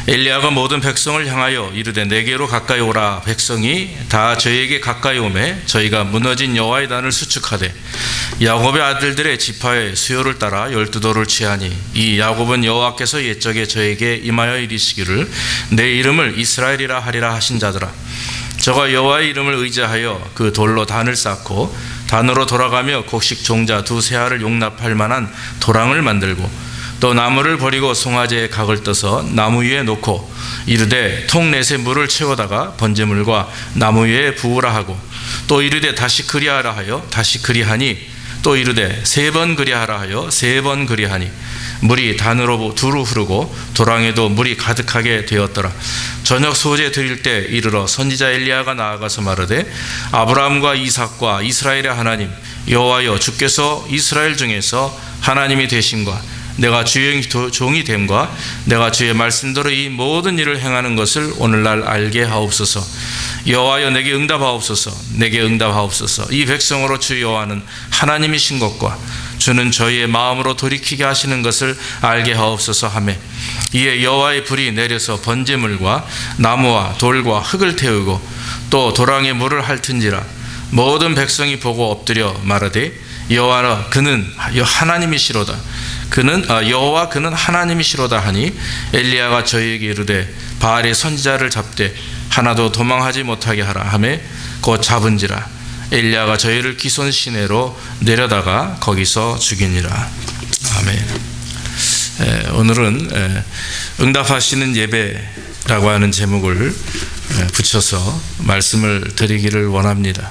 엘리야가 모든 백성을 향하여 이르되 내게로 가까이 오라. 백성이 다 저에게 가까이 오매 저희가 무너진 여호와의 단을 수축하되 야곱의 아들들의 지파의 수요를 따라 12도를 취하니 이 야곱은 여호와께서 옛적에 저에게 임하여 이르시기를 내 이름을 이스라엘이라 하리라 하신 자더라. 저가 여호와의 이름을 의지하여 그 돌로 단을 쌓고 단으로 돌아가며 곡식 종자 2 알을 용납할 만한 도랑을 만들고 또 나무를 버리고 송아지의 각을 떠서 나무 위에 놓고 이르되 통 넷에 물을 채우다가 번제물과 나무 위에 부으라 하고 또 이르되 다시 그리하라 하여 다시 그리하니 또 이르되 3번 그리하라 하여 3번 그리하니 물이 단으로 두루 흐르고 도랑에도 물이 가득하게 되었더라. 저녁 소제 드릴 때 이르러 선지자 엘리야가 나아가서 말하되 아브라함과 이삭과 이스라엘의 하나님 여호와여 주께서 이스라엘 중에서 하나님이 되신과 내가 주의 종이 됨과 내가 주의 말씀대로 이 모든 일을 행하는 것을 오늘날 알게 하옵소서. 여호와여 내게 응답하옵소서. 내게 응답하옵소서. 이 백성으로 주 여호와는 하나님이신 것과 주는 저희의 마음으로 돌이키게 하시는 것을 알게 하옵소서 하매 이에 여호와의 불이 내려서 번제물과 나무와 돌과 흙을 태우고 또 도랑에 물을 핥은지라 모든 백성이 보고 엎드려 말하되 여호와 그는 하나님이시로다. 여호와 그는 하나님이시로다 하니 엘리야가 저희에게 이르되 바알의 선지자를 잡되 하나도 도망하지 못하게 하라 하매 곧 잡은지라 엘리야가 저희를 기손 시내로 내려다가 거기서 죽이니라. 아멘. 오늘은 응답하시는 예배라고 하는 제목을 붙여서 말씀을 드리기를 원합니다.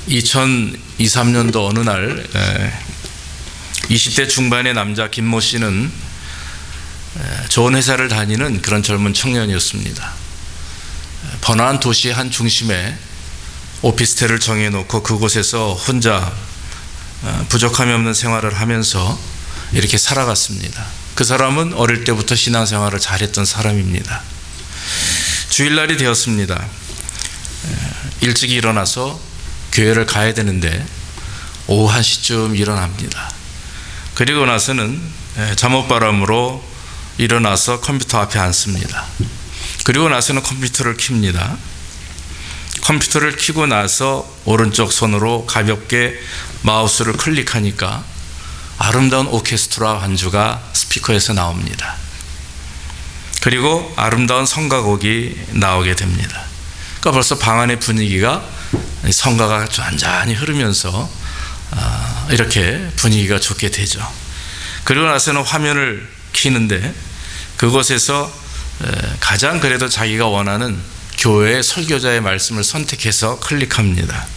2023년도 어느 날 20대 중반의 남자 김모 씨는 좋은 회사를 다니는 그런 젊은 청년이었습니다. 번화한 도시의 한 중심에 오피스텔을 정해놓고 그곳에서 혼자 부족함이 없는 생활을 하면서 이렇게 살아갔습니다. 그 사람은 어릴 때부터 신앙생활을 잘했던 사람입니다. 주일날이 되었습니다. 일찍 일어나서 교회를 가야 되는데 오후 1시쯤 일어납니다. 그리고 나서는 잠옷바람으로 일어나서 컴퓨터 앞에 앉습니다. 그리고 나서는 컴퓨터를 켭니다. 컴퓨터를 켜고 나서 오른쪽 손으로 가볍게 마우스를 클릭하니까 아름다운 오케스트라 반주가 스피커에서 나옵니다. 그리고 아름다운 성가곡이 나오게 됩니다. 그러니까 벌써 방 안의 분위기가 성가가 잔잔히 흐르면서 이렇게 분위기가 좋게 되죠. 그리고 나서는 화면을 켜는데 그곳에서 가장 그래도 자기가 원하는 교회의 설교자의 말씀을 선택해서 클릭합니다.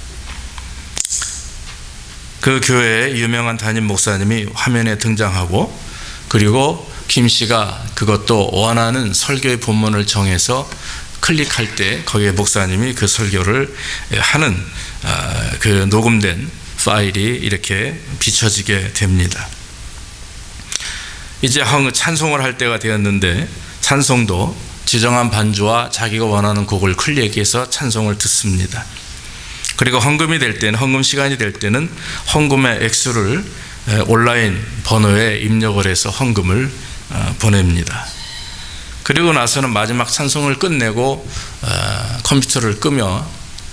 그 교회의 유명한 담임 목사님이 화면에 등장하고 그리고 김 씨가 그것도 원하는 설교의 본문을 정해서 클릭할 때 거기에 목사님이 그 설교를 하는 그 녹음된 파일이 이렇게 비춰지게 됩니다. 이제 찬송을 할 때가 되었는데 찬송도 지정한 반주와 자기가 원하는 곡을 클릭해서 찬송을 듣습니다. 그리고 헌금이 될 때는 헌금 시간이 될 때는 헌금의 액수를 온라인 번호에 입력을 해서 헌금을 보냅니다. 그리고 나서는 마지막 찬송을 끝내고 컴퓨터를 끄며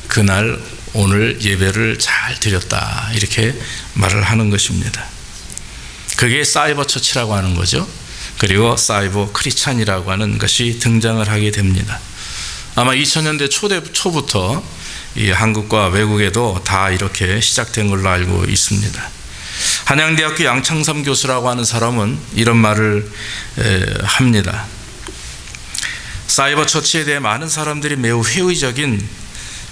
그날 오늘 예배를 잘 드렸다 이렇게 말을 하는 것입니다. 그게 사이버 처치라고 하는 거죠. 그리고 사이버 크리스찬이라고 하는 것이 등장을 하게 됩니다. 아마 2000년대 초부터 이 한국과 외국에도 다 이렇게 시작된 걸로 알고 있습니다. 한양대학교 양창삼 교수라고 하는 사람은 이런 말을 합니다. 사이버 처치에 대해 많은 사람들이 매우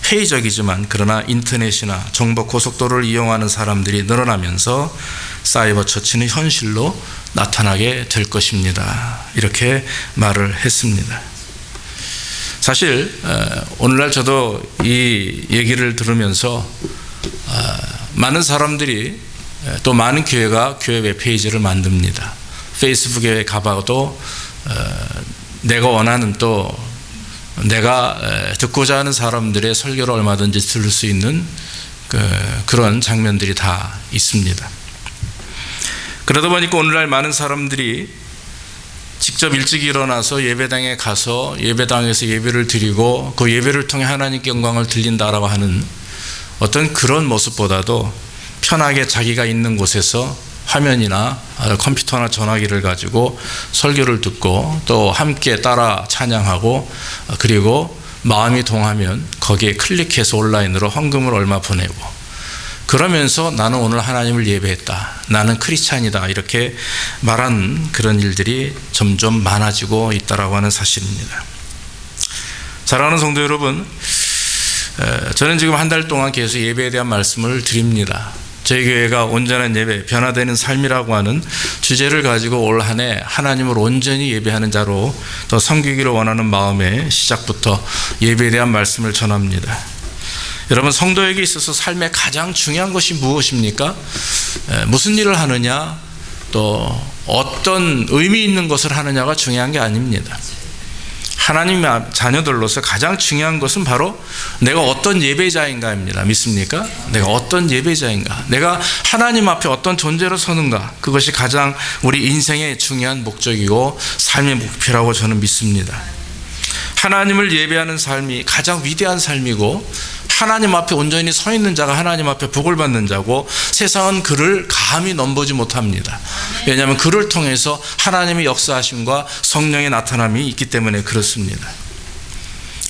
회의적이지만 그러나 인터넷이나 정보 고속도로를 이용하는 사람들이 늘어나면서 사이버 처치는 현실로 나타나게 될 것입니다. 이렇게 말을 했습니다. 사실 오늘날 저도 이 얘기를 들으면서 많은 사람들이 또 많은 교회가 교회 웹페이지를 만듭니다. 페이스북에 가봐도 내가 원하는 또 내가 듣고자 하는 사람들의 설교를 얼마든지 들을 수 있는 그런 장면들이 다 있습니다. 그러다 보니까 오늘날 많은 사람들이 직접 일찍 일어나서 예배당에 가서 예배당에서 예배를 드리고 그 예배를 통해 하나님께 영광을 드린다라고 하는 어떤 그런 모습보다도 편하게 자기가 있는 곳에서 화면이나 컴퓨터나 전화기를 가지고 설교를 듣고 또 함께 따라 찬양하고 그리고 마음이 동하면 거기에 클릭해서 온라인으로 헌금을 얼마 보내고 그러면서 나는 오늘 하나님을 예배했다. 나는 크리스찬이다. 이렇게 말하는 그런 일들이 점점 많아지고 있다라고 하는 사실입니다. 사랑하는 성도 여러분, 저는 지금 한 달 동안 계속 예배에 대한 말씀을 드립니다. 저희 교회가 온전한 예배, 변화되는 삶이라고 하는 주제를 가지고 올 한 해 하나님을 온전히 예배하는 자로 더 섬기기를 원하는 마음에 시작부터 예배에 대한 말씀을 전합니다. 여러분, 성도에게 있어서 삶의 가장 중요한 것이 무엇입니까? 무슨 일을 하느냐, 또 어떤 의미 있는 것을 하느냐가 중요한 게 아닙니다. 하나님 자녀들로서 가장 중요한 것은 바로 내가 어떤 예배자인가입니다. 믿습니까? 내가 어떤 예배자인가, 내가 하나님 앞에 어떤 존재로 서는가, 그것이 가장 우리 인생의 중요한 목적이고 삶의 목표라고 저는 믿습니다. 하나님을 예배하는 삶이 가장 위대한 삶이고 하나님 앞에 온전히 서 있는 자가 하나님 앞에 복을 받는 자고 세상은 그를 감히 넘보지 못합니다. 왜냐하면 그를 통해서 하나님의 역사하심과 성령의 나타남이 있기 때문에 그렇습니다.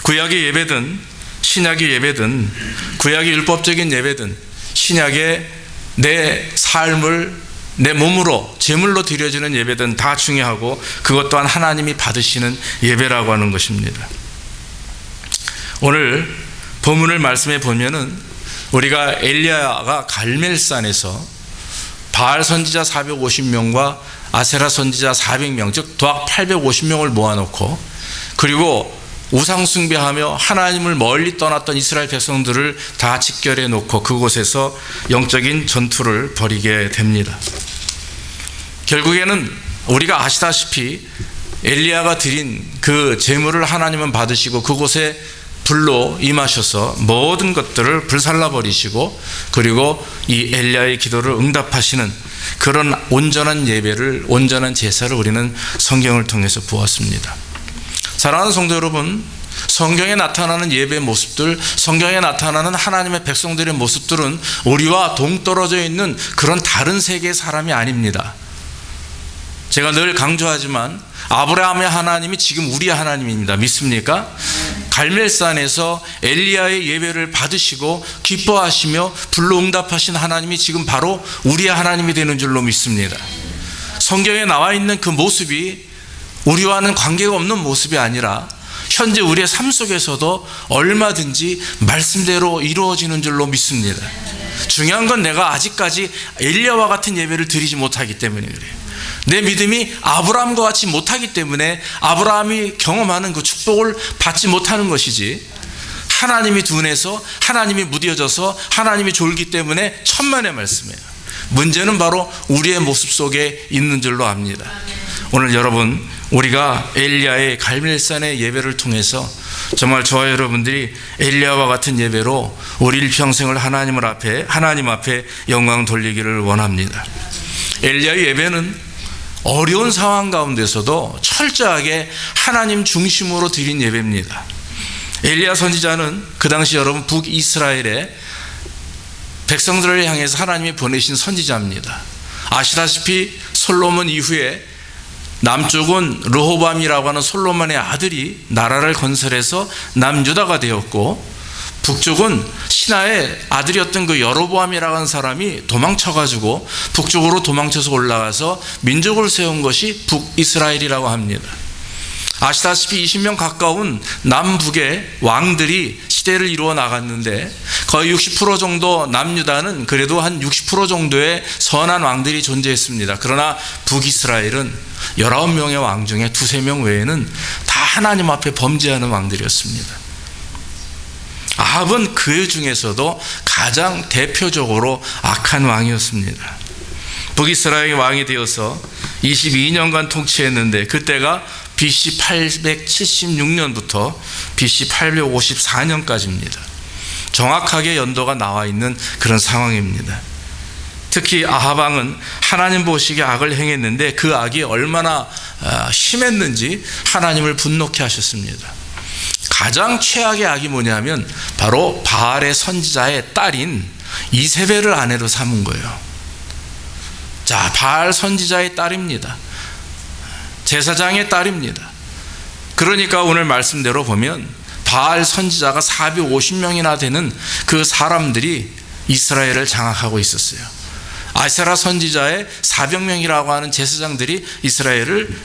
구약의 예배든 신약의 예배든 구약의 율법적인 예배든 신약의 내 삶을 내 몸으로 제물로 드려지는 예배든 다 중요하고 그것 또한 하나님이 받으시는 예배라고 하는 것입니다. 오늘 본문을 말씀해 보면은 우리가 엘리야가 갈멜산에서 바알 선지자 450명과 아세라 선지자 400명, 즉 도합 850명을 모아놓고 그리고 우상 숭배하며 하나님을 멀리 떠났던 이스라엘 백성들을 다 직결해 놓고 그곳에서 영적인 전투를 벌이게 됩니다. 결국에는 우리가 아시다시피 엘리야가 드린 그 제물을 하나님은 받으시고 그곳에 불로 임하셔서 모든 것들을 불살라 버리시고 그리고 이 엘리야의 기도를 응답하시는 그런 온전한 예배를, 온전한 제사를 우리는 성경을 통해서 보았습니다. 사랑하는 성도 여러분, 성경에 나타나는 예배의 모습들, 성경에 나타나는 하나님의 백성들의 모습들은 우리와 동떨어져 있는 그런 다른 세계의 사람이 아닙니다. 제가 늘 강조하지만 아브라함의 하나님이 지금 우리의 하나님입니다. 믿습니까? 갈멜산에서 엘리야의 예배를 받으시고 기뻐하시며 불로 응답하신 하나님이 지금 바로 우리의 하나님이 되는 줄로 믿습니다. 성경에 나와 있는 그 모습이 우리와는 관계가 없는 모습이 아니라 현재 우리의 삶 속에서도 얼마든지 말씀대로 이루어지는 줄로 믿습니다. 중요한 건 내가 아직까지 엘리야와 같은 예배를 드리지 못하기 때문에 그래요. 내 믿음이 아브라함과 같이 못하기 때문에 아브라함이 경험하는 그 축복을 받지 못하는 것이지, 하나님이 둔해서 하나님이 무뎌져서 하나님이 졸기 때문에 천만의 말씀이에요. 문제는 바로 우리의 모습 속에 있는 줄로 압니다. 오늘 여러분, 우리가 엘리야의 갈멜산의 예배를 통해서 정말 저와 여러분들이 엘리야와 같은 예배로 우리 일평생을 하나님 앞에 영광 돌리기를 원합니다. 엘리야의 예배는 어려운 상황 가운데서도 철저하게 하나님 중심으로 드린 예배입니다. 엘리야 선지자는 그 당시 여러분 북이스라엘의 백성들을 향해서 하나님이 보내신 선지자입니다. 아시다시피 솔로몬 이후에 남쪽은 르호보암이라고 하는 솔로몬의 아들이 나라를 건설해서 남유다가 되었고, 북쪽은 신하의 아들이었던 그 여로보암이라고 하는 사람이 도망쳐가지고 북쪽으로 도망쳐서 올라가서 민족을 세운 것이 북이스라엘이라고 합니다. 아시다시피 20명 가까운 남북의 왕들이 시대를 이루어 나갔는데 거의 60% 정도 남유다는 그래도 한 60% 정도의 선한 왕들이 존재했습니다. 그러나 북이스라엘은 19명의 왕 중에 2-3명 외에는 다 하나님 앞에 범죄하는 왕들이었습니다. 아합은 그 중에서도 가장 대표적으로 악한 왕이었습니다. 북이스라엘의 왕이 되어서 22년간 통치했는데 그때가 BC 876년부터 BC 854년까지입니다. 정확하게 연도가 나와 있는 그런 상황입니다. 특히 아합 왕은 하나님 보시기에 악을 행했는데 그 악이 얼마나 심했는지 하나님을 분노케 하셨습니다. 가장 최악의 악이 뭐냐면 바로 바알의 선지자의 딸인 이세벨을 아내로 삼은 거예요. 자, 바알 선지자의 딸입니다. 제사장의 딸입니다. 그러니까 오늘 말씀대로 보면 바알 선지자가 450명이나 되는 그 사람들이 이스라엘을 장악하고 있었어요. 아세라 선지자의 400명이라고 하는 제사장들이 이스라엘을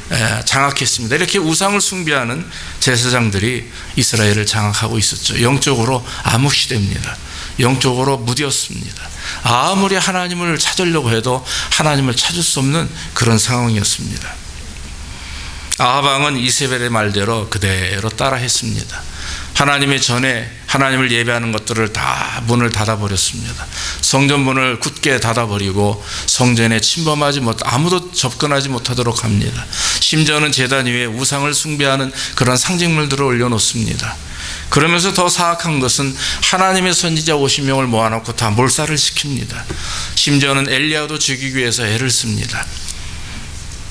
장악했습니다. 이렇게 우상을 숭배하는 제사장들이 이스라엘을 장악하고 있었죠. 영적으로 암흑시대입니다. 영적으로 무디었습니다. 아무리 하나님을 찾으려고 해도 하나님을 찾을 수 없는 그런 상황이었습니다. 아합 왕은 이세벨의 말대로 그대로 따라했습니다. 하나님의 전에 하나님을 예배하는 것들을 다 문을 닫아버렸습니다. 성전 문을 굳게 닫아버리고 성전에 침범하지 아무도 접근하지 못하도록 합니다. 심지어는 제단 위에 우상을 숭배하는 그런 상징물들을 올려놓습니다. 그러면서 더 사악한 것은 하나님의 선지자 50명을 모아놓고 다 몰살을 시킵니다. 심지어는 엘리야도 죽이기 위해서 애를 씁니다.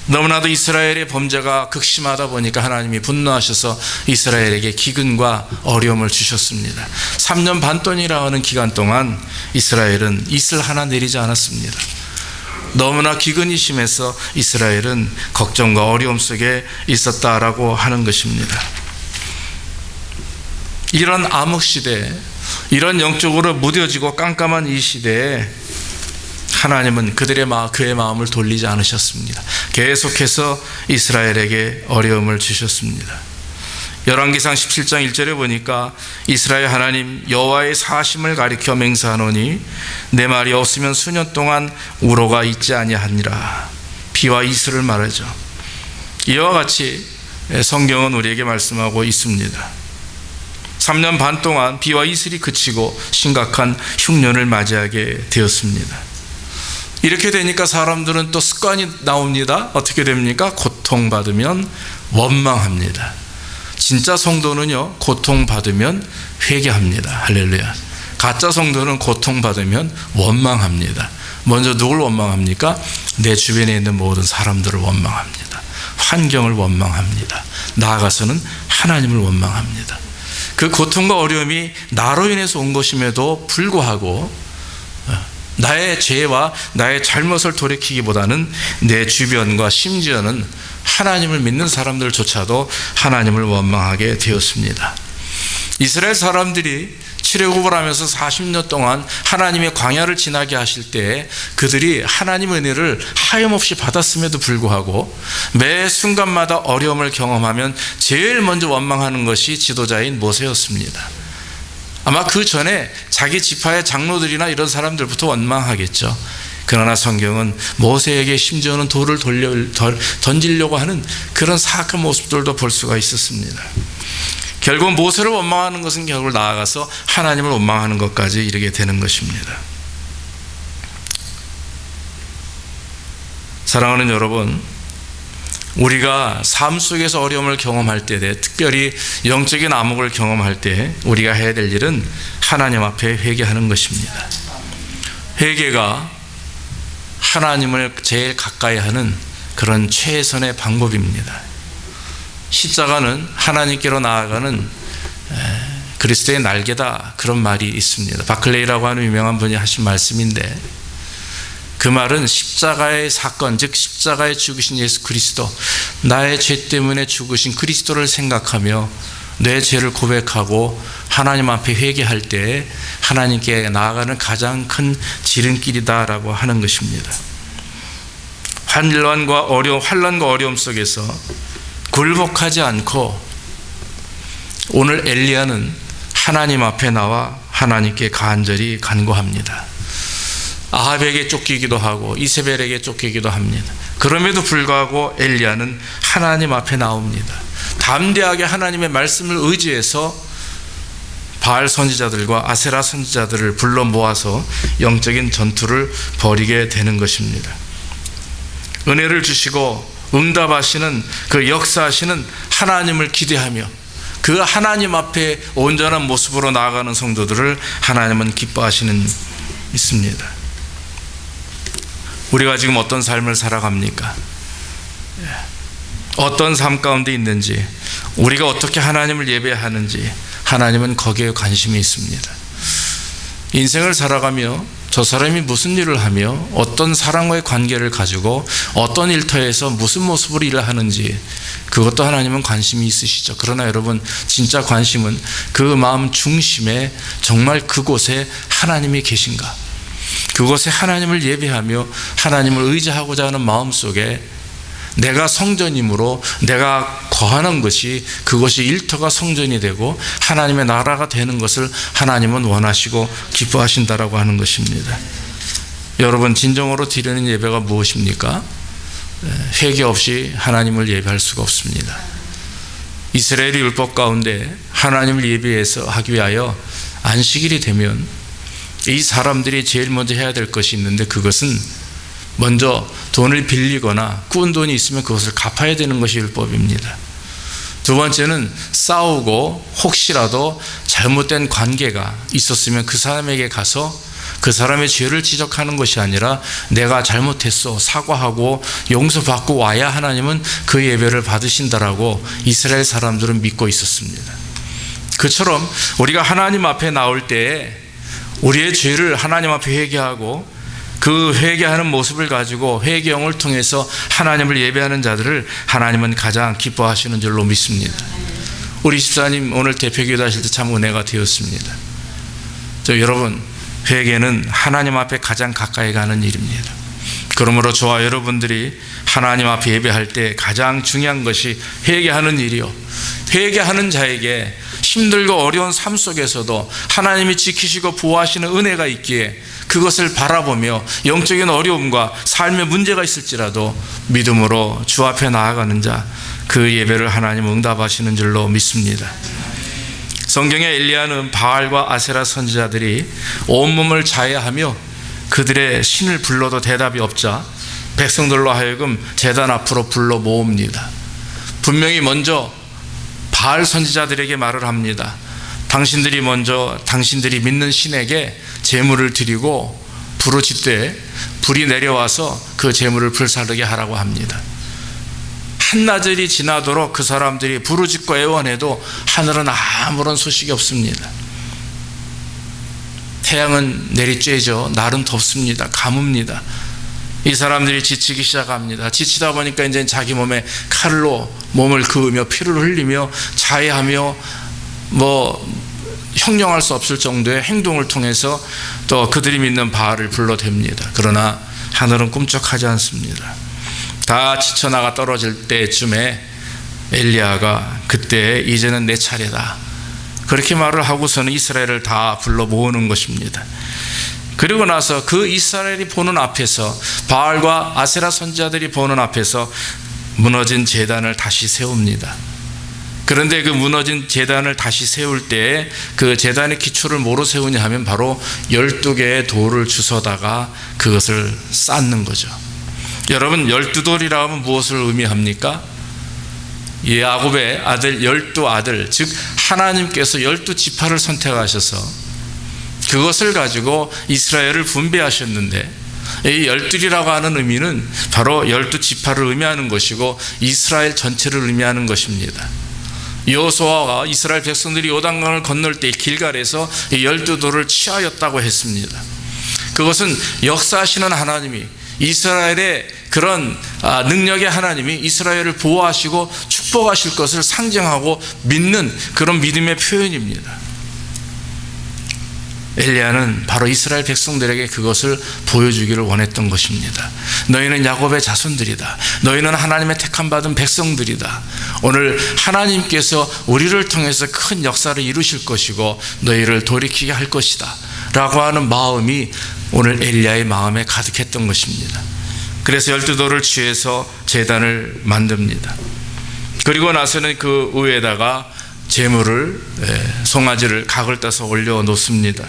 너무나도 이스라엘의 범죄가 극심하다 보니까 하나님이 분노하셔서 이스라엘에게 기근과 어려움을 주셨습니다. 3년 반 동이라 하는 기간 동안 이스라엘은 이슬 하나 내리지 않았습니다. 너무나 기근이 심해서 이스라엘은 걱정과 어려움 속에 있었다라고 하는 것입니다. 이런 암흑시대, 이런 영적으로 무뎌지고 깜깜한 이 시대에 하나님은 그의 마음을 돌리지 않으셨습니다. 계속해서 이스라엘에게 어려움을 주셨습니다. 열왕기상 17장 1절에 보니까 이스라엘 하나님 여호와의 사심을 가리켜 맹세하노니 내 말이 없으면 수년 동안 우로가 있지 아니하니라. 비와 이슬을 말하죠. 이와 같이 성경은 우리에게 말씀하고 있습니다. 3년 반 동안 비와 이슬이 그치고 심각한 흉년을 맞이하게 되었습니다. 이렇게 되니까 사람들은 또 습관이 나옵니다. 어떻게 됩니까? 고통받으면 원망합니다. 진짜 성도는요, 고통받으면 회개합니다. 할렐루야. 가짜 성도는 고통받으면 원망합니다. 먼저 누굴 원망합니까? 내 주변에 있는 모든 사람들을 원망합니다. 환경을 원망합니다. 나아가서는 하나님을 원망합니다. 그 고통과 어려움이 나로 인해서 온 것임에도 불구하고 나의 죄와 나의 잘못을 돌이키기보다는 내 주변과 심지어는 하나님을 믿는 사람들조차도 하나님을 원망하게 되었습니다. 이스라엘 사람들이 출애굽을 하면서 40년 동안 하나님의 광야를 지나게 하실 때 그들이 하나님의 은혜를 하염없이 받았음에도 불구하고 매 순간마다 어려움을 경험하면 제일 먼저 원망하는 것이 지도자인 모세였습니다. 아마 그 전에 자기 지파의 장로들이나 이런 사람들부터 원망하겠죠. 그러나 성경은 모세에게 심지어는 돌을 던지려고 하는 그런 사악한 모습들도 볼 수가 있었습니다. 결국 모세를 원망하는 것은 결국 나아가서 하나님을 원망하는 것까지 이르게 되는 것입니다. 사랑하는 여러분, 우리가 삶 속에서 어려움을 경험할 때, 특별히 영적인 암흑을 경험할 때 우리가 해야 될 일은 하나님 앞에 회개하는 것입니다. 회개가 하나님을 제일 가까이 하는 그런 최선의 방법입니다. 십자가는 하나님께로 나아가는 그리스도의 날개다, 그런 말이 있습니다. 바클레이라고 하는 유명한 분이 하신 말씀인데, 그 말은 십자가의 사건, 즉 십자가에 죽으신 예수 그리스도, 나의 죄 때문에 죽으신 그리스도를 생각하며 내 죄를 고백하고 하나님 앞에 회개할 때 하나님께 나아가는 가장 큰 지름길이다라고 하는 것입니다. 환란과 어려움 속에서 굴복하지 않고 오늘 엘리야는 하나님 앞에 나와 하나님께 간절히 간구합니다. 아합에게 쫓기기도 하고 이세벨에게 쫓기기도 합니다. 그럼에도 불구하고 엘리야는 하나님 앞에 나옵니다. 담대하게 하나님의 말씀을 의지해서 바알 선지자들과 아세라 선지자들을 불러 모아서 영적인 전투를 벌이게 되는 것입니다. 은혜를 주시고 응답하시는 그 역사하시는 하나님을 기대하며 그 하나님 앞에 온전한 모습으로 나아가는 성도들을 하나님은 기뻐하시는 있습니다. 우리가 지금 어떤 삶을 살아갑니까? 어떤 삶 가운데 있는지, 우리가 어떻게 하나님을 예배하는지 하나님은 거기에 관심이 있습니다. 인생을 살아가며 저 사람이 무슨 일을 하며 어떤 사람과의 관계를 가지고 어떤 일터에서 무슨 모습으로 일을 하는지 그것도 하나님은 관심이 있으시죠. 그러나 여러분, 진짜 관심은 그 마음 중심에 정말 그곳에 하나님이 계신가, 그곳에 하나님을 예배하며 하나님을 의지하고자 하는 마음 속에 내가 성전이므로 내가 거하는 것이, 그것이 일터가 성전이 되고 하나님의 나라가 되는 것을 하나님은 원하시고 기뻐하신다라고 하는 것입니다. 여러분, 진정으로 드리는 예배가 무엇입니까? 회개 없이 하나님을 예배할 수가 없습니다. 이스라엘의 율법 가운데 하나님을 예배해서 하기 위하여 안식일이 되면 이 사람들이 제일 먼저 해야 될 것이 있는데, 그것은 먼저 돈을 빌리거나 꾸은 돈이 있으면 그것을 갚아야 되는 것이 율법입니다. 두 번째는 싸우고 혹시라도 잘못된 관계가 있었으면 그 사람에게 가서 그 사람의 죄를 지적하는 것이 아니라 내가 잘못했어 사과하고 용서받고 와야 하나님은 그 예배를 받으신다라고 이스라엘 사람들은 믿고 있었습니다. 그처럼 우리가 하나님 앞에 나올 때에 우리의 죄를 하나님 앞에 회개하고 그 회개하는 모습을 가지고 회개형을 통해서 하나님을 예배하는 자들을 하나님은 가장 기뻐하시는 줄로 믿습니다. 우리 집사님 오늘 대표기도 하실 때 참 은혜가 되었습니다. 여러분, 회개는 하나님 앞에 가장 가까이 가는 일입니다. 그러므로 저와 여러분들이 하나님 앞에 예배할 때 가장 중요한 것이 회개하는 일이요, 회개하는 자에게 힘들고 어려운 삶 속에서도 하나님이 지키시고 보호하시는 은혜가 있기에 그것을 바라보며 영적인 어려움과 삶의 문제가 있을지라도 믿음으로 주 앞에 나아가는 자, 그 예배를 하나님 응답하시는 줄로 믿습니다. 성경에 엘리야는 바알과 아세라 선지자들이 온몸을 자해하며 그들의 신을 불러도 대답이 없자 백성들로 하여금 제단 앞으로 불러 모읍니다. 분명히 먼저 바알 선지자들에게 말을 합니다. 당신들이 먼저 당신들이 믿는 신에게 제물을 드리고 부르짖되 불이 내려와서 그 제물을 불사르게 하라고 합니다. 한나절이 지나도록 그 사람들이 부르짖고 애원해도 하늘은 아무런 소식이 없습니다. 태양은 내리쬐죠. 날은 덥습니다. 가뭅니다. 이 사람들이 지치기 시작합니다. 지치다 보니까 이제 자기 몸에 칼로 몸을 그으며 피를 흘리며 자해하며 형용할 수 없을 정도의 행동을 통해서 또 그들이 믿는 바알을 불러댑니다. 그러나 하늘은 꿈쩍하지 않습니다. 다 지쳐나가 떨어질 때쯤에 엘리야가 그때 이제는 내 차례다, 그렇게 말을 하고서는 이스라엘을 다 불러 모으는 것입니다. 그리고 나서 그 이스라엘이 보는 앞에서, 바알과 아세라 선지자들이 보는 앞에서 무너진 제단을 다시 세웁니다. 그런데 그 무너진 제단을 다시 세울 때 그 제단의 기초를 뭐로 세우냐 하면 바로 12개의 돌을 주워다가 그것을 쌓는 거죠. 여러분, 12돌이라고 하면 무엇을 의미합니까? 야곱의 아들 12아들, 즉 하나님께서 12지파를 선택하셔서 그것을 가지고 이스라엘을 분배하셨는데, 이 12이라고 하는 의미는 바로 12지파를 의미하는 것이고 이스라엘 전체를 의미하는 것입니다. 여호수아가 이스라엘 백성들이 요단강을 건널 때 길갈에서 이 12돌을 취하였다고 했습니다. 그것은 역사하시는 하나님이, 이스라엘의 그런 능력의 하나님이 이스라엘을 보호하시고 축복하실 것을 상징하고 믿는 그런 믿음의 표현입니다. 엘리야는 바로 이스라엘 백성들에게 그것을 보여주기를 원했던 것입니다. 너희는 야곱의 자손들이다. 너희는 하나님의 택함 받은 백성들이다. 오늘 하나님께서 우리를 통해서 큰 역사를 이루실 것이고 너희를 돌이키게 할 것이다 라고 하는 마음이 오늘 엘리야의 마음에 가득했던 것입니다. 그래서 12돌을 취해서 제단을 만듭니다. 그리고 나서는 그 위에다가 제물을, 송아지를 각을 따서 올려놓습니다.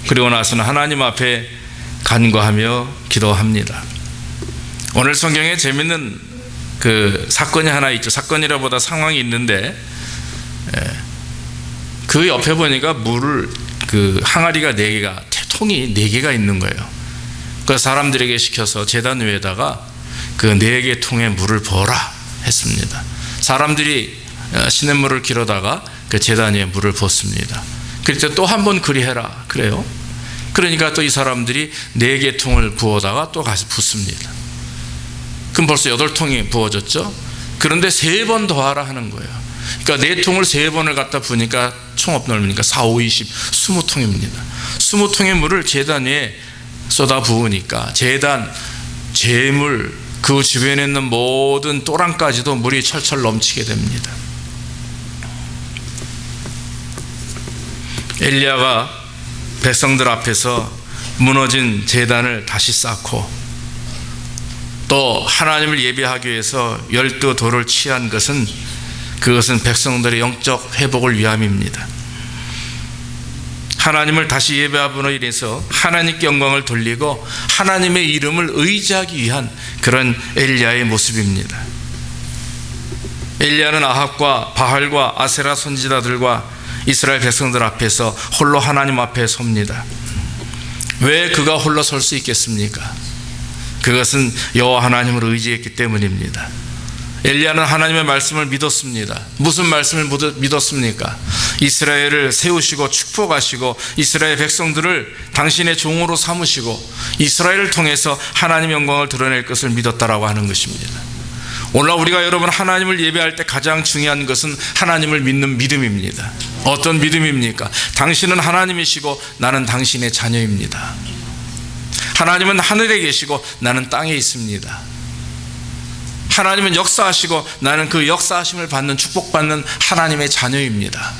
그리고 나서는 하나님 앞에 간구하며 기도합니다. 오늘 성경에 재밌는 그 사건이 하나 있죠. 사건이라보다 상황이 있는데, 그 옆에 보니까 물을, 그 항아리가 4개가, 통이 4개가 있는 거예요. 그 사람들에게 시켜서 제단 위에다가 그 4개 통에 물을 부어라 했습니다. 사람들이 시냇물을 기르다가 그 제단 위에 물을 붓습니다. 그럴 때 또 한 번 그리해라 그래요. 그러니까 또 이 사람들이 4개 통을 부어다가 또 가서 붓습니다. 그럼 벌써 8통이 부어졌죠. 그런데 3번 더 하라 하는 거예요. 그러니까 4통을 3번을 갖다 부으니까 총 넓으니까 4, 5, 20, 20통입니다. 20통의 물을 제단 위에 쏟아 부으니까 제단, 제물, 그 주변에 있는 모든 또랑까지도 물이 철철 넘치게 됩니다. 엘리야가 백성들 앞에서 무너진 제단을 다시 쌓고 또 하나님을 예배하기 위해서 12돌을 취한 것은 그것은 백성들의 영적 회복을 위함입니다. 하나님을 다시 예배함으로 인해서 하나님께 영광을 돌리고 하나님의 이름을 의지하기 위한 그런 엘리야의 모습입니다. 엘리야는 아합과 바알과 아세라 선지자들과 이스라엘 백성들 앞에서 홀로 하나님 앞에 섭니다. 왜 그가 홀로 설 수 있겠습니까? 그것은 여호와 하나님을 의지했기 때문입니다. 엘리야는 하나님의 말씀을 믿었습니다. 무슨 말씀을 믿었습니까? 이스라엘을 세우시고 축복하시고 이스라엘 백성들을 당신의 종으로 삼으시고 이스라엘을 통해서 하나님의 영광을 드러낼 것을 믿었다라고 하는 것입니다. 오늘 우리가 여러분 하나님을 예배할 때 가장 중요한 것은 하나님을 믿는 믿음입니다. 어떤 믿음입니까? 당신은 하나님이시고 나는 당신의 자녀입니다. 하나님은 하늘에 계시고 나는 땅에 있습니다. 하나님은 역사하시고 나는 그 역사하심을 받는 축복받는 하나님의 자녀입니다.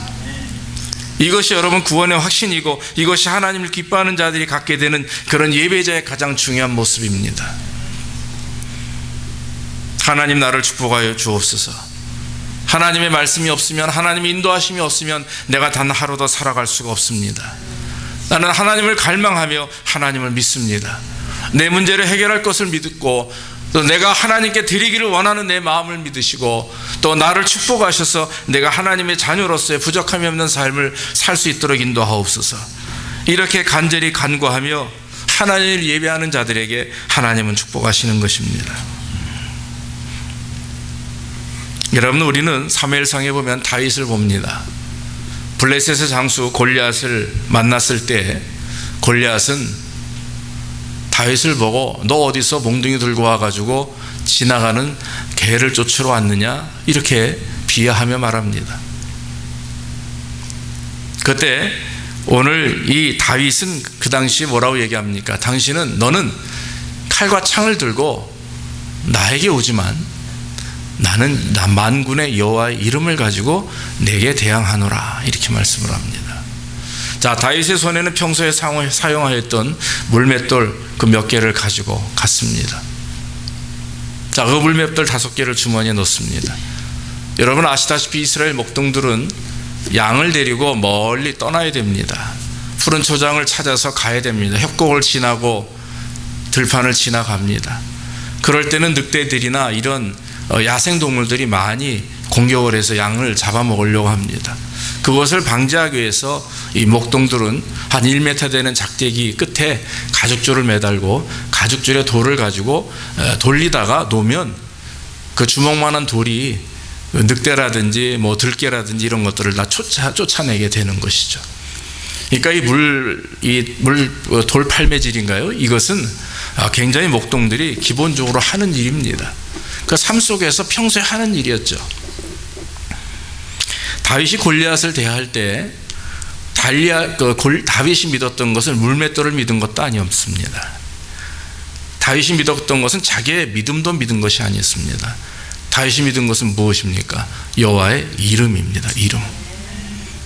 이것이 여러분 구원의 확신이고 이것이 하나님을 기뻐하는 자들이 갖게 되는 그런 예배자의 가장 중요한 모습입니다. 하나님 나를 축복하여 주옵소서. 하나님의 말씀이 없으면, 하나님의 인도하심이 없으면 내가 단 하루도 살아갈 수가 없습니다. 나는 하나님을 갈망하며 하나님을 믿습니다. 내 문제를 해결할 것을 믿고 또 내가 하나님께 드리기를 원하는 내 마음을 믿으시고 또 나를 축복하셔서 내가 하나님의 자녀로서의 부족함이 없는 삶을 살 수 있도록 인도하옵소서. 이렇게 간절히 간구하며 하나님을 예배하는 자들에게 하나님은 축복하시는 것입니다. 여러분, 우리는 사무엘상에 보면 다윗을 봅니다. 블레셋의 장수 골리앗을 만났을 때 골리앗은 다윗을 보고 너 어디서 몽둥이 들고 와가지고 지나가는 개를 쫓으러 왔느냐 이렇게 비하하며 말합니다. 그때 오늘 이 다윗은 그 당시 뭐라고 얘기합니까? 당신은 너는 칼과 창을 들고 나에게 오지만 나는 만군의 여호와의 이름을 가지고 내게 대항하노라 이렇게 말씀을 합니다. 자, 다윗의 손에는 평소에 사용하였던 물맷돌 그 몇 개를 가지고 갔습니다. 자, 그 물맷돌 5개를 주머니에 넣습니다. 여러분 아시다시피 이스라엘 목동들은 양을 데리고 멀리 떠나야 됩니다. 푸른 초장을 찾아서 가야 됩니다. 협곡을 지나고 들판을 지나갑니다. 그럴 때는 늑대들이나 이런 야생동물들이 많이 공격을 해서 양을 잡아먹으려고 합니다. 그것을 방지하기 위해서 이 목동들은 한 1m 되는 작대기 끝에 가죽줄을 매달고 가죽줄에 돌을 가지고 돌리다가 놓으면 그 주먹만한 돌이 늑대라든지 뭐 들깨라든지 이런 것들을 다 쫓아내게 되는 것이죠. 그러니까 돌 팔매질인가요? 이것은 굉장히 목동들이 기본적으로 하는 일입니다. 그 삶 속에서 평소에 하는 일이었죠. 다윗이 골리앗을 대할 때 다윗이 믿었던 것은 물맷돌을 믿은 것도 아니었습니다. 다윗이 믿었던 것은 자기의 믿음도 믿은 것이 아니었습니다. 다윗이 믿은 것은 무엇입니까? 여호와의 이름입니다. 이름.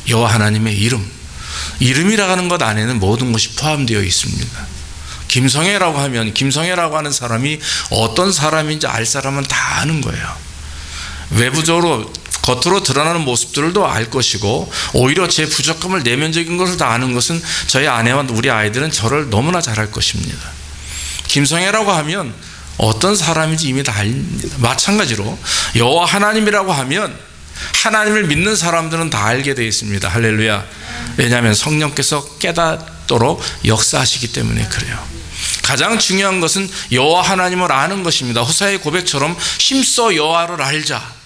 여호와 하나님의 이름. 이름이라고 하는 것 안에는 모든 것이 포함되어 있습니다. 김성애라고 하면 김성애라고 하는 사람이 어떤 사람인지 알 사람은 다 아는 거예요. 외부적으로 겉으로 드러나는 모습들도 알 것이고 오히려 제 부족함을 내면적인 것을 다 아는 것은 저희 아내와 우리 아이들은 저를 너무나 잘 알 것입니다. 김성애라고 하면 어떤 사람인지 이미 다 압니다. 마찬가지로 여호와 하나님이라고 하면 하나님을 믿는 사람들은 다 알게 되어 있습니다. 할렐루야. 왜냐하면 성령께서 깨닫도록 역사하시기 때문에 그래요. 가장 중요한 것은 여호와 하나님을 아는 것입니다. 호세아의 고백처럼 힘써 여호와를 알자.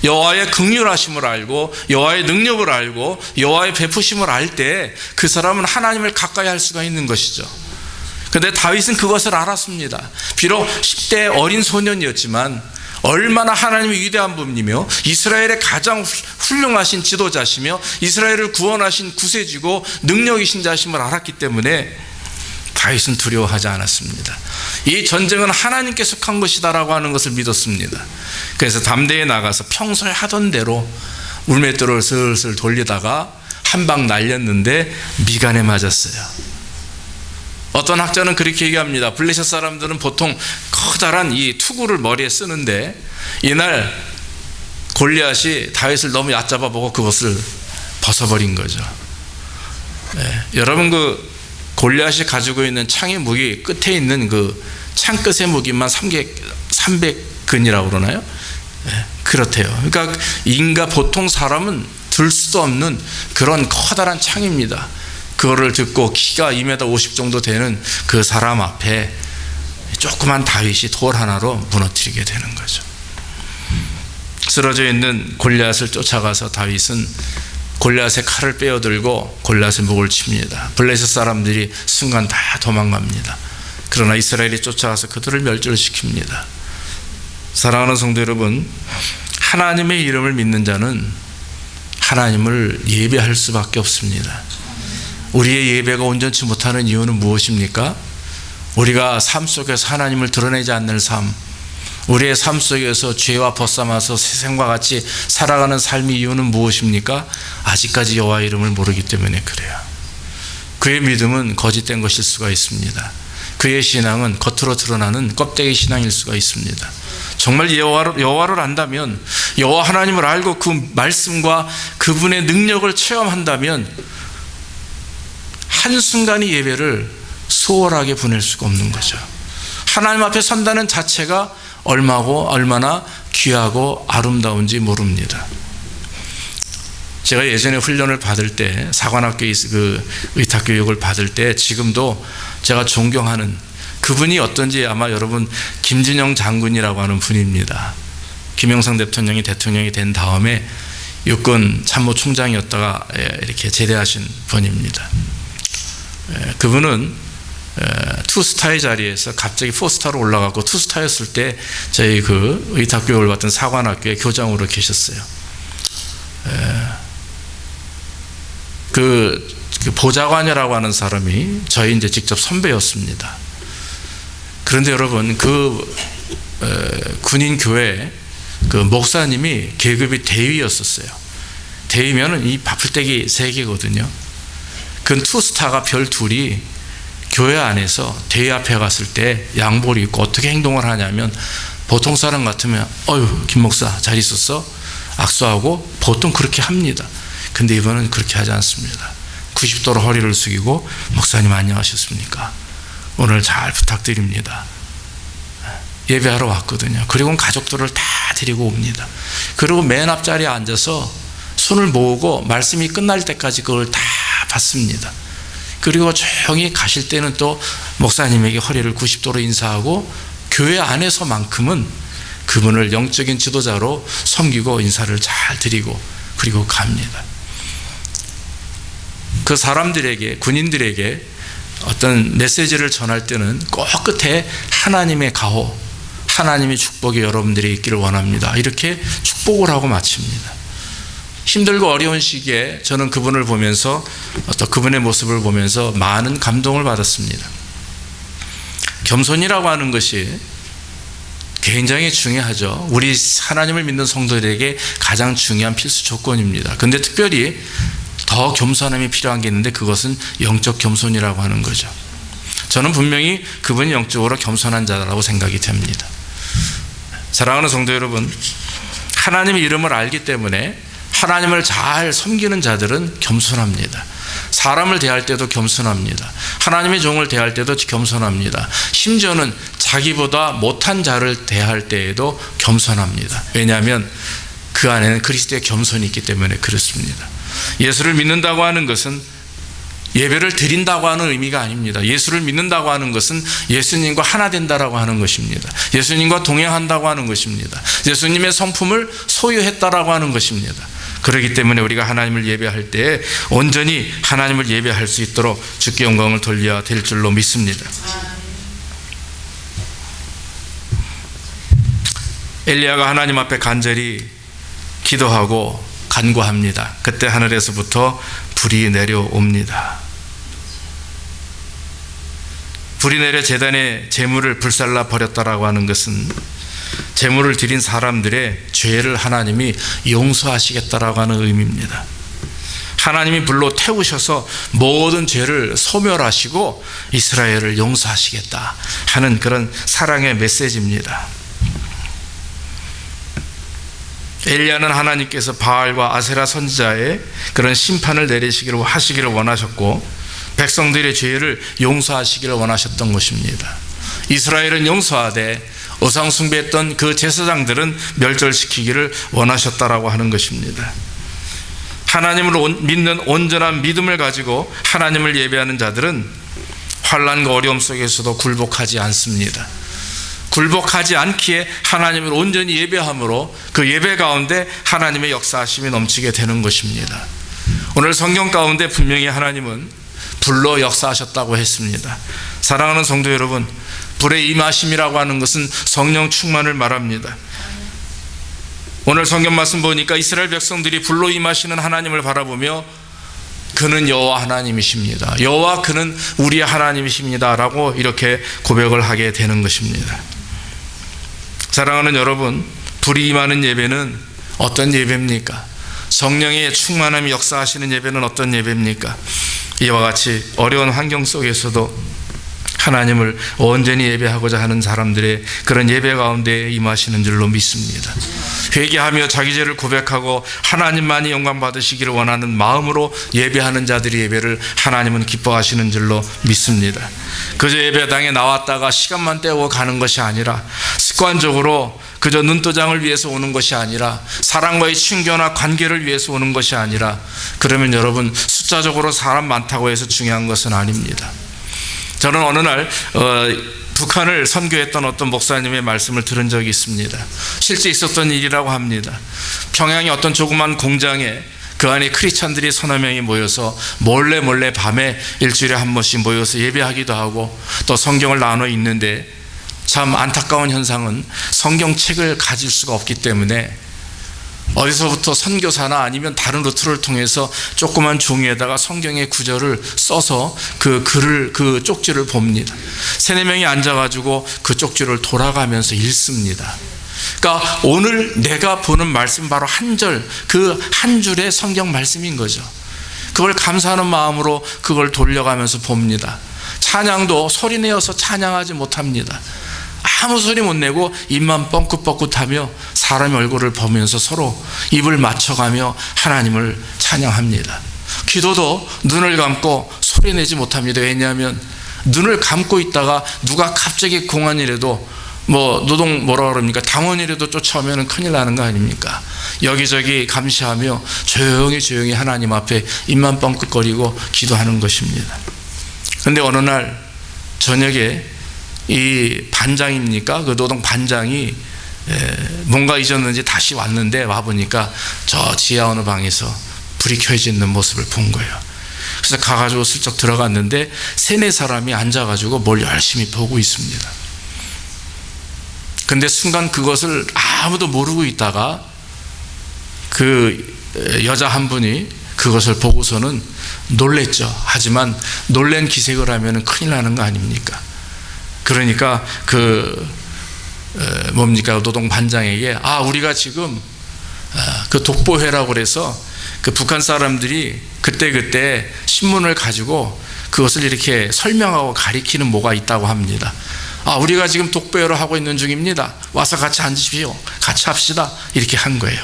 여호와의 긍휼하심을 알고 여호와의 능력을 알고 여호와의 베푸심을 알 때 그 사람은 하나님을 가까이 할 수가 있는 것이죠. 그런데 다윗은 그것을 알았습니다. 비록 10대 어린 소년이었지만 얼마나 하나님이 위대한 분이며 이스라엘의 가장 훌륭하신 지도자시며 이스라엘을 구원하신 구세주고 능력이신 자심을 알았기 때문에 다윗은 두려워하지 않았습니다. 이 전쟁은 하나님께 속한 것이다라고 하는 것을 믿었습니다. 그래서 담대히 나가서 평소에 하던 대로 물맷돌을 슬슬 돌리다가 한 방 날렸는데 미간에 맞았어요. 어떤 학자는 그렇게 얘기합니다. 블레셋 사람들은 보통 커다란 이 투구를 머리에 쓰는데 이날 골리앗이 다윗을 너무 얕잡아 보고 그것을 벗어버린 거죠. 여러분, 그 골리앗이 가지고 있는 창의 무기 끝에 있는 그 창끝의 무기만 300근이라고 그러나요? 그렇대요. 그러니까 인가 보통 사람은 들 수도 없는 그런 커다란 창입니다. 그거를 듣고 키가 2m 50 정도 되는 그 사람 앞에 조그만 다윗이 돌 하나로 무너뜨리게 되는 거죠. 쓰러져 있는 골리앗을 쫓아가서 다윗은 골리앗의 칼을 빼어들고 골리앗의 목을 칩니다. 블레셋 사람들이 순간 다 도망갑니다. 그러나 이스라엘이 쫓아가서 그들을 멸절시킵니다. 사랑하는 성도 여러분, 하나님의 이름을 믿는 자는 하나님을 예배할 수밖에 없습니다. 우리의 예배가 온전치 못하는 이유는 무엇입니까? 우리가 삶 속에서 하나님을 드러내지 않는 삶, 우리의 삶 속에서 죄와 벗삼아서 세상과 같이 살아가는 삶의 이유는 무엇입니까? 아직까지 여호와 이름을 모르기 때문에 그래요. 그의 믿음은 거짓된 것일 수가 있습니다. 그의 신앙은 겉으로 드러나는 껍데기 신앙일 수가 있습니다. 정말 여호와를 안다면, 여호와 하나님을 알고 그 말씀과 그분의 능력을 체험한다면 한순간의 예배를 소홀하게 보낼 수가 없는 거죠. 하나님 앞에 선다는 자체가 얼마나 귀하고 아름다운지 모릅니다. 제가 예전에 훈련을 받을 때, 사관학교 그 의탁교육을 받을 때 지금도 제가 존경하는 그분이 어떤지 아마 여러분 김진영 장군이라고 하는 분입니다. 김영삼 대통령이 된 다음에 육군 참모총장이었다가 이렇게 제대하신 분입니다. 그분은 투스타의 자리에서 갑자기 포스타로 올라가고 투스타였을 때 저희 그 의탁교육을 받던 사관학교의 교장으로 계셨어요. 그 보좌관이라고 하는 사람이 저희 이제 직접 선배였습니다. 그런데 여러분, 그 군인 교회 그 목사님이 계급이 대위였었어요. 대위면은 이 바풀떼기 3개거든요. 그 투스타가 별 둘이 교회 안에서 대위 앞에 갔을 때 양복을 입고 어떻게 행동을 하냐면, 보통 사람 같으면 어휴 김 목사 잘 있었어? 악수하고 보통 그렇게 합니다. 근데 이번은 그렇게 하지 않습니다. 90도로 허리를 숙이고, 목사님 안녕하셨습니까? 오늘 잘 부탁드립니다. 예배하러 왔거든요. 그리고 가족들을 다 데리고 옵니다. 그리고 맨 앞자리에 앉아서 손을 모으고 말씀이 끝날 때까지 그걸 다 받습니다. 그리고 조용히 가실 때는 또 목사님에게 허리를 90도로 인사하고, 교회 안에서만큼은 그분을 영적인 지도자로 섬기고 인사를 잘 드리고 그리고 갑니다. 그 사람들에게, 군인들에게 어떤 메시지를 전할 때는 꼭 끝에 하나님의 가호, 하나님의 축복이 여러분들이 있기를 원합니다, 이렇게 축복을 하고 마칩니다. 힘들고 어려운 시기에 저는 그분을 보면서, 어떤 그분의 모습을 보면서 많은 감동을 받았습니다. 겸손이라고 하는 것이 굉장히 중요하죠. 우리 하나님을 믿는 성도들에게 가장 중요한 필수 조건입니다. 근데 특별히 더 겸손함이 필요한 게 있는데, 그것은 영적 겸손이라고 하는 거죠. 저는 분명히 그분이 영적으로 겸손한 자라고 생각이 됩니다. 사랑하는 성도 여러분, 하나님의 이름을 알기 때문에 하나님을 잘 섬기는 자들은 겸손합니다. 사람을 대할 때도 겸손합니다. 하나님의 종을 대할 때도 겸손합니다. 심지어는 자기보다 못한 자를 대할 때에도 겸손합니다. 왜냐하면 그 안에는 그리스도의 겸손이 있기 때문에 그렇습니다. 예수를 믿는다고 하는 것은 예배를 드린다고 하는 의미가 아닙니다. 예수를 믿는다고 하는 것은 예수님과 하나 된다라고 하는 것입니다. 예수님과 동행한다고 하는 것입니다. 예수님의 성품을 소유했다라고 하는 것입니다. 그렇기 때문에 우리가 하나님을 예배할 때 온전히 하나님을 예배할 수 있도록 주께 영광을 돌려야 될 줄로 믿습니다. 엘리야가 하나님 앞에 간절히 기도하고 간구합니다. 그때 하늘에서부터 불이 내려옵니다. 불이 내려 제단의 제물을 불살라 버렸다라고 하는 것은 제물을 드린 사람들의 죄를 하나님이 용서하시겠다라고 하는 의미입니다. 하나님이 불로 태우셔서 모든 죄를 소멸하시고 이스라엘을 용서하시겠다 하는 그런 사랑의 메시지입니다. 엘리야는 하나님께서 바알과 아세라 선지자의 그런 심판을 내리시기를 하시기를 원하셨고 백성들의 죄를 용서하시기를 원하셨던 것입니다. 이스라엘은 용서하되 우상 숭배했던 그 제사장들은 멸절시키기를 원하셨다라고 하는 것입니다. 하나님을 믿는 온전한 믿음을 가지고 하나님을 예배하는 자들은 환난과 어려움 속에서도 굴복하지 않습니다. 굴복하지 않기에 하나님을 온전히 예배함으로 그 예배 가운데 하나님의 역사하심이 넘치게 되는 것입니다. 오늘 성경 가운데 분명히 하나님은 불로 역사하셨다고 했습니다. 사랑하는 성도 여러분, 불의 임하심이라고 하는 것은 성령 충만을 말합니다. 오늘 성경 말씀 보니까 이스라엘 백성들이 불로 임하시는 하나님을 바라보며 그는 여호와 하나님이십니다. 여호와 그는 우리의 하나님이십니다 라고 이렇게 고백을 하게 되는 것입니다. 사랑하는 여러분, 불이 임하는 예배는 어떤 예배입니까? 성령의 충만함이 역사하시는 예배는 어떤 예배입니까? 이와 같이 어려운 환경 속에서도 하나님을 온전히 예배하고자 하는 사람들의 그런 예배 가운데 임하시는 줄로 믿습니다. 회개하며 자기 죄를 고백하고 하나님만이 영광 받으시기를 원하는 마음으로 예배하는 자들의 예배를 하나님은 기뻐하시는 줄로 믿습니다. 그저 예배당에 나왔다가 시간만 때우고 가는 것이 아니라 습관적으로 그저 눈도장을 위해서 오는 것이 아니라 사랑과의 친교나 관계를 위해서 오는 것이 아니라, 그러면 여러분 숫자적으로 사람 많다고 해서 중요한 것은 아닙니다. 저는 어느 날 북한을 선교했던 어떤 목사님의 말씀을 들은 적이 있습니다. 실제 있었던 일이라고 합니다. 평양의 어떤 조그만 공장에 그 안에 크리스찬들이 서너 명이 모여서 몰래 밤에 일주일에 한 번씩 모여서 예배하기도 하고 또 성경을 나눠 읽는데, 참 안타까운 현상은 성경책을 가질 수가 없기 때문에 어디서부터 선교사나 아니면 다른 루트를 통해서 조그만 종이에다가 성경의 구절을 써서 그 글을, 그 쪽지를 봅니다. 세네 명이 앉아가지고 그 쪽지를 돌아가면서 읽습니다. 그러니까 오늘 내가 보는 말씀 바로 한 절, 그 한 줄의 성경 말씀인 거죠. 그걸 감사하는 마음으로 그걸 돌려가면서 봅니다. 찬양도 소리 내어서 찬양하지 못합니다. 아무 소리 못 내고 입만 뻥긋뻥긋하며 사람의 얼굴을 보면서 서로 입을 맞춰가며 하나님을 찬양합니다. 기도도 눈을 감고 소리 내지 못합니다. 왜냐하면 눈을 감고 있다가 누가 갑자기 공안이라도 뭐라 그럽니까? 당원이라도 쫓아오면 큰일 나는 거 아닙니까? 여기저기 감시하며 조용히 하나님 앞에 입만 뻥긋거리고 기도하는 것입니다. 그런데 어느 날 저녁에 이 반장입니까? 그 노동 반장이 뭔가 잊었는지 다시 왔는데 와보니까 저 지하 어느 방에서 불이 켜져 있는 모습을 본 거예요. 그래서 가가지고 슬쩍 들어갔는데 세네 사람이 앉아가지고 뭘 열심히 보고 있습니다. 근데 순간 그것을 아무도 모르고 있다가 그 여자 한 분이 그것을 보고서는 놀랬죠. 하지만 놀란 기색을 하면 큰일 나는 거 아닙니까? 그러니까 노동 반장에게 우리가 지금 그 독보회라고 그래서 그 북한 사람들이 그때 신문을 가지고 그것을 이렇게 설명하고 가리키는 뭐가 있다고 합니다. 우리가 지금 독보회를 하고 있는 중입니다. 와서 같이 앉으십시오. 같이 합시다. 이렇게 한 거예요.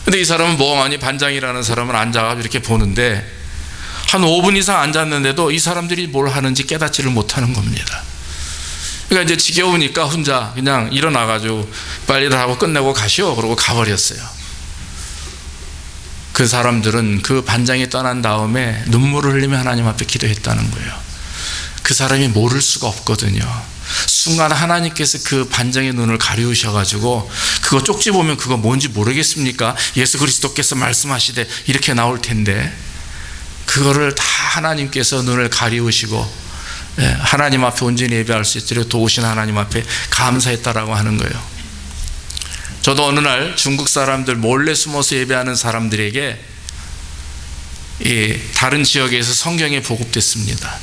근데 이 사람은 멍하니 반장이라는 사람은 앉아가지고 이렇게 보는데 한 5분 이상 앉았는데도 이 사람들이 뭘 하는지 깨닫지를 못하는 겁니다. 그러니까 이제 지겨우니까 혼자 그냥 일어나가지고 빨리 다 하고 끝내고 가시오. 그러고 가버렸어요. 그 사람들은 그 반장이 떠난 다음에 눈물을 흘리며 하나님 앞에 기도했다는 거예요. 그 사람이 모를 수가 없거든요. 순간 하나님께서 그 반장의 눈을 가리우셔가지고 그거 쪽지 보면 그거 뭔지 모르겠습니까? 예수 그리스도께서 말씀하시되 이렇게 나올 텐데 그거를 다 하나님께서 눈을 가리우시고 하나님 앞에 온전히 예배할 수 있도록 도우신 하나님 앞에 감사했다라고 하는 거예요. 저도 어느 날 중국 사람들 몰래 숨어서 예배하는 사람들에게 다른 지역에서 성경이 보급됐습니다.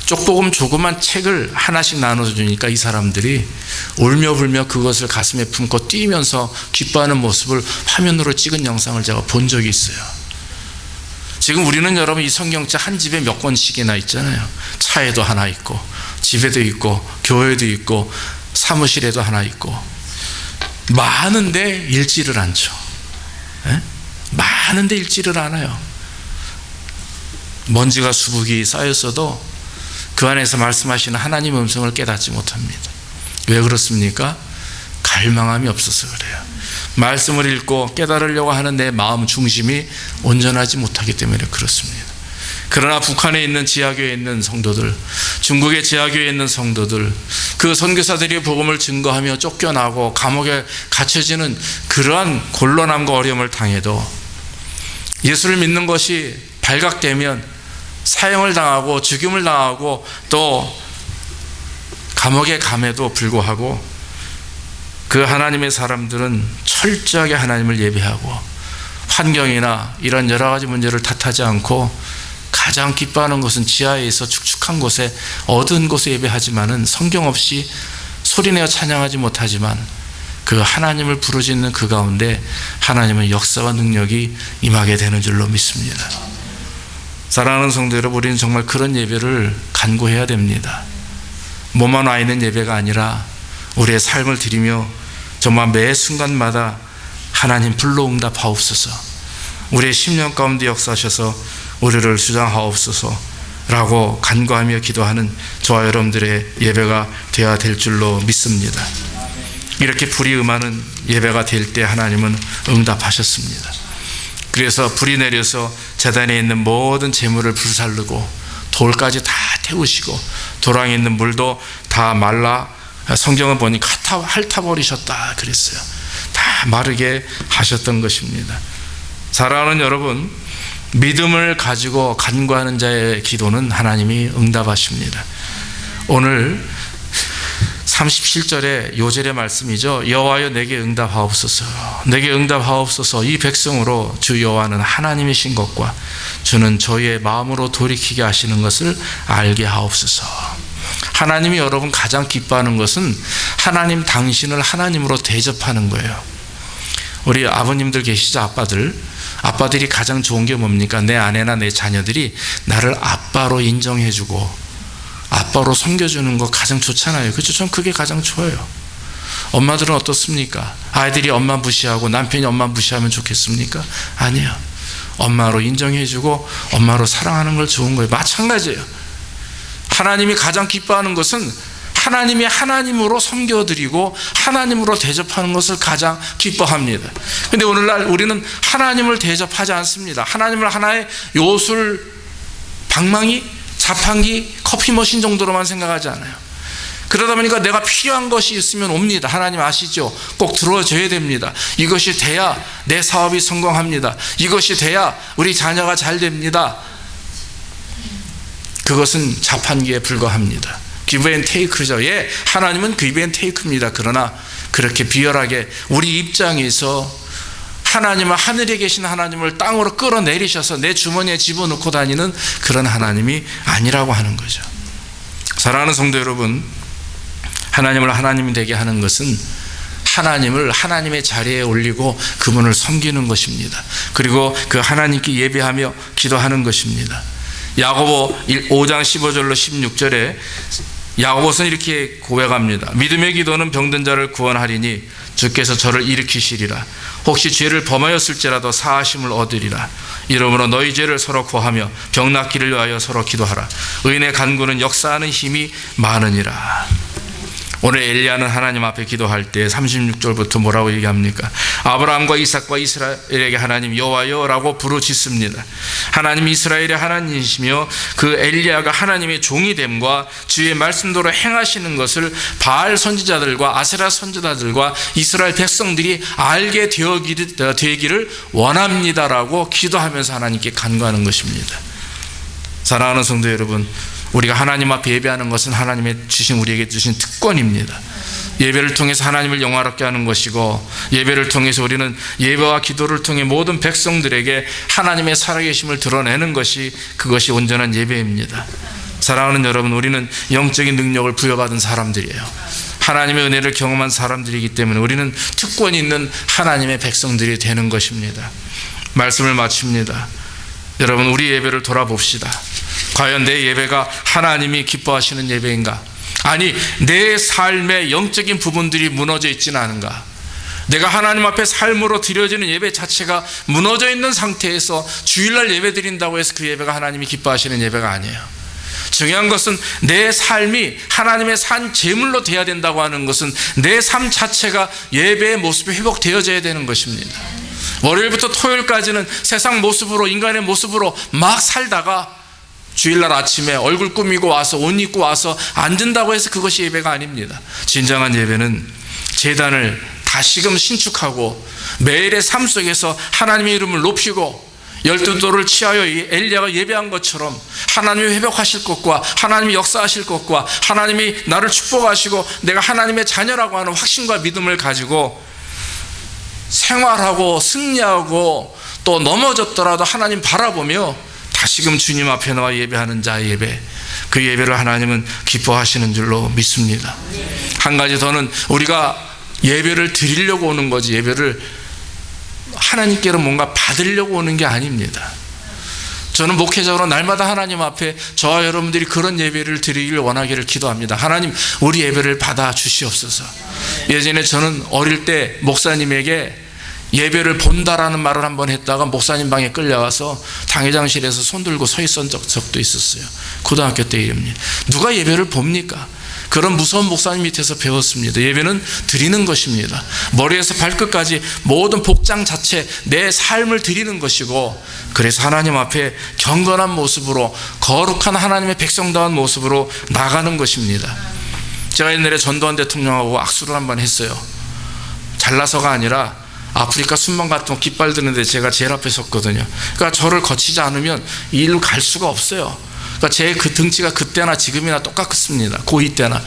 쪽복음 조그만 책을 하나씩 나눠서 주니까 이 사람들이 울며 불며 그것을 가슴에 품고 뛰면서 기뻐하는 모습을 화면으로 찍은 영상을 제가 본 적이 있어요. 지금 우리는 여러분 이 성경책 한 집에 몇 권씩이나 있잖아요. 차에도 하나 있고 집에도 있고 교회도 있고 사무실에도 하나 있고 많은데 읽지를 않죠. 많은데 읽지를 않아요. 먼지가 수북이 쌓였어도 그 안에서 말씀하시는 하나님의 음성을 깨닫지 못합니다. 왜 그렇습니까? 갈망함이 없어서 그래요. 말씀을 읽고 깨달으려고 하는 내 마음 중심이 온전하지 못하기 때문에 그렇습니다. 그러나 북한에 있는 지하교회에 있는 성도들, 중국의 지하교회에 있는 성도들, 그 선교사들이 복음을 증거하며 쫓겨나고 감옥에 갇혀지는 그러한 곤란함과 어려움을 당해도 예수를 믿는 것이 발각되면 사형을 당하고 죽임을 당하고 또 감옥에 감에도 불구하고 그 하나님의 사람들은 철저하게 하나님을 예배하고 환경이나 이런 여러 가지 문제를 탓하지 않고 가장 기뻐하는 것은 지하에서 축축한 곳에 어두운 곳에 예배하지만은 성경 없이 소리내어 찬양하지 못하지만 그 하나님을 부르짖는 그 가운데 하나님의 역사와 능력이 임하게 되는 줄로 믿습니다. 사랑하는 성도 여러분, 우리는 정말 그런 예배를 간구해야 됩니다. 몸만 와 있는 예배가 아니라 우리의 삶을 드리며 정말 매 순간마다 하나님 불러응답하옵소서, 우리의 심령 가운데 역사하셔서 우리를 주장하옵소서라고 간구하며 기도하는 저와 여러분들의 예배가 되어야 될 줄로 믿습니다. 이렇게 불이 임하는 예배가 될 때 하나님은 응답하셨습니다. 그래서 불이 내려서 제단에 있는 모든 재물을 불살르고 돌까지 다 태우시고 도랑에 있는 물도 다 말라 성경은 보니 핥아버리셨다 그랬어요. 다 마르게 하셨던 것입니다. 사랑하는 여러분, 믿음을 가지고 간구하는 자의 기도는 하나님이 응답하십니다. 오늘 37절의 요절의 말씀이죠. 여호와여 내게 응답하옵소서, 내게 응답하옵소서. 이 백성으로 주 여호와는 하나님이신 것과 주는 저희의 마음으로 돌이키게 하시는 것을 알게 하옵소서. 하나님이 여러분 가장 기뻐하는 것은 하나님 당신을 하나님으로 대접하는 거예요. 우리 아버님들 계시죠? 아빠들이 가장 좋은 게 뭡니까? 내 아내나 내 자녀들이 나를 아빠로 인정해주고 아빠로 섬겨주는 거 가장 좋잖아요. 그렇죠? 전 그게 가장 좋아요. 엄마들은 어떻습니까? 아이들이 엄마 무시하고 남편이 엄마 무시하면 좋겠습니까? 아니에요. 엄마로 인정해주고 엄마로 사랑하는 걸 좋은 거예요. 마찬가지예요. 하나님이 가장 기뻐하는 것은 하나님이 하나님으로 섬겨드리고 하나님으로 대접하는 것을 가장 기뻐합니다. 그런데 오늘날 우리는 하나님을 대접하지 않습니다. 하나님을 하나의 요술, 방망이, 자판기, 커피 머신 정도로만 생각하지 않아요. 그러다 보니까 내가 필요한 것이 있으면 옵니다. 하나님 아시죠? 꼭 들어줘야 됩니다. 이것이 돼야 내 사업이 성공합니다. 이것이 돼야 우리 자녀가 잘 됩니다. 그것은 자판기에 불과합니다. 기브 앤 테이크죠. 예, 하나님은 기브 앤 테이크입니다. 그러나 그렇게 비열하게 우리 입장에서 하나님은 하늘에 계신 하나님을 땅으로 끌어내리셔서 내 주머니에 집어넣고 다니는 그런 하나님이 아니라고 하는 거죠. 사랑하는 성도 여러분, 하나님을 하나님이 되게 하는 것은 하나님을 하나님의 자리에 올리고 그분을 섬기는 것입니다. 그리고 그 하나님께 예배하며 기도하는 것입니다. 야고보 5장 15절로 16절에 야고보는 이렇게 고백합니다. 믿음의 기도는 병든 자를 구원하리니 주께서 저를 일으키시리라. 혹시 죄를 범하였을지라도 사하심을 얻으리라. 이러므로 너희 죄를 서로 고하며 병 낫기를 위하여 서로 기도하라. 의인의 간구는 역사하는 힘이 많으니라. 오늘 엘리야는 하나님 앞에 기도할 때 36절부터 뭐라고 얘기합니까? 아브라함과 이삭과 이스라엘에게 하나님 여호와여라고 부르짖습니다. 하나님 이스라엘의 하나님이시며 그 엘리야가 하나님의 종이 됨과 주의 말씀대로 행하시는 것을 바알 선지자들과 아세라 선지자들과 이스라엘 백성들이 알게 되기를 원합니다라고 기도하면서 하나님께 간구하는 것입니다. 사랑하는 성도 여러분, 우리가 하나님 앞에 예배하는 것은 하나님의 우리에게 주신 특권입니다. 예배를 통해서 하나님을 영화롭게 하는 것이고, 예배를 통해서 우리는 예배와 기도를 통해 모든 백성들에게 하나님의 살아계심을 드러내는 것이, 그것이 온전한 예배입니다. 사랑하는 여러분, 우리는 영적인 능력을 부여받은 사람들이에요. 하나님의 은혜를 경험한 사람들이기 때문에 우리는 특권이 있는 하나님의 백성들이 되는 것입니다. 말씀을 마칩니다. 여러분, 우리 예배를 돌아봅시다. 과연 내 예배가 하나님이 기뻐하시는 예배인가? 아니, 내 삶의 영적인 부분들이 무너져 있지는 않은가? 내가 하나님 앞에 삶으로 드려지는 예배 자체가 무너져 있는 상태에서 주일날 예배 드린다고 해서 그 예배가 하나님이 기뻐하시는 예배가 아니에요. 중요한 것은 내 삶이 하나님의 산 제물로 돼야 된다고 하는 것은 내 삶 자체가 예배의 모습이 회복되어져야 되는 것입니다. 월요일부터 토요일까지는 세상 모습으로, 인간의 모습으로 막 살다가 주일날 아침에 얼굴 꾸미고 와서 옷 입고 와서 앉는다고 해서 그것이 예배가 아닙니다. 진정한 예배는 제단을 다시금 신축하고 매일의 삶 속에서 하나님의 이름을 높이고 12도를 취하여 엘리야가 예배한 것처럼 하나님이 회복하실 것과 하나님이 역사하실 것과 하나님이 나를 축복하시고 내가 하나님의 자녀라고 하는 확신과 믿음을 가지고 생활하고 승리하고 또 넘어졌더라도 하나님 바라보며 다시금 주님 앞에 나와 예배하는 자의 예배, 그 예배를 하나님은 기뻐하시는 줄로 믿습니다. 한 가지 더는 우리가 예배를 드리려고 오는 거지, 예배를 하나님께로 뭔가 받으려고 오는 게 아닙니다. 저는 목회적으로 날마다 하나님 앞에 저와 여러분들이 그런 예배를 드리길 원하기를 기도합니다. 하나님, 우리 예배를 받아 주시옵소서. 예전에 저는 어릴 때 목사님에게 예배를 본다라는 말을 한번 했다가 목사님 방에 끌려와서 당회장실에서 손 들고 서 있었던 적도 있었어요. 고등학교 때 일입니다. 누가 예배를 봅니까? 그런 무서운 목사님 밑에서 배웠습니다. 예배는 드리는 것입니다. 머리에서 발끝까지 모든 복장 자체, 내 삶을 드리는 것이고, 그래서 하나님 앞에 경건한 모습으로, 거룩한 하나님의 백성다운 모습으로 나가는 것입니다. 제가 옛날에 전두환 대통령하고 악수를 한번 했어요. 잘나서가 아니라 아프리카 순방 같은 거 깃발 드는데 제가 제일 앞에 섰거든요. 그러니까 저를 거치지 않으면 이 일로 갈 수가 없어요. 그러니까 제 그 등치가 그때나 지금이나 똑같습니다. 고2 때나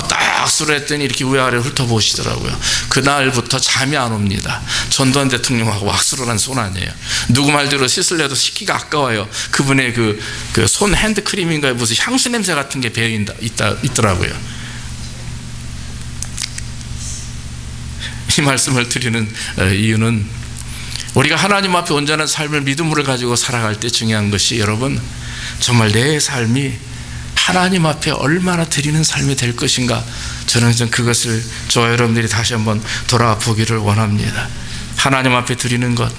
딱 악수를 했더니 이렇게 위아래를 훑어보시더라고요. 그날부터 잠이 안 옵니다. 전두환 대통령하고 악수를 한 손 아니에요. 누구 말대로 씻을래도 씻기가 아까워요. 그분의 그 손 핸드크림인가요? 무슨 향수 냄새 같은 게 배어 있더라고요. 이 말씀을 드리는 이유는 우리가 하나님 앞에 온전한 삶을 믿음으로 가지고 살아갈 때 중요한 것이, 여러분, 정말 내 삶이 하나님 앞에 얼마나 드리는 삶이 될 것인가, 저는 그것을 저와 여러분들이 다시 한번 돌아보기를 원합니다. 하나님 앞에 드리는 것,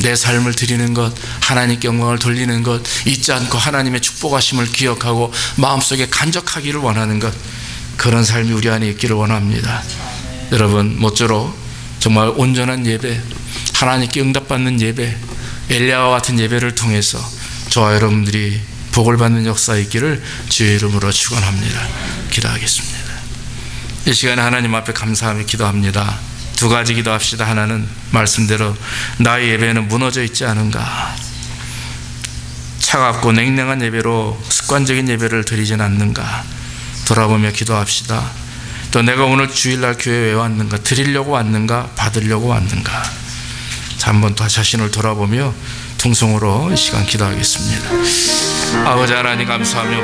내 삶을 드리는 것, 하나님께 영광을 돌리는 것, 잊지 않고 하나님의 축복하심을 기억하고 마음속에 간직하기를 원하는 것, 그런 삶이 우리 안에 있기를 원합니다. 여러분, 모쪼록 정말 온전한 예배, 하나님께 응답받는 예배, 엘리야와 같은 예배를 통해서 저와 여러분들이 복을 받는 역사 있기를 주의 이름으로 축원합니다. 기도하겠습니다. 이 시간에 하나님 앞에 감사하며 기도합니다. 두 가지 기도합시다. 하나는 말씀대로 나의 예배는 무너져 있지 않은가, 차갑고 냉랭한 예배로 습관적인 예배를 드리진 않는가 돌아보며 기도합시다. 또 내가 오늘 주일날 교회에 왜 왔는가, 드리려고 왔는가, 받으려고 왔는가, 자, 한번 더 자신을 돌아보며 통성으로 이 시간 기도하겠습니다. 아버지 하나님 감사하며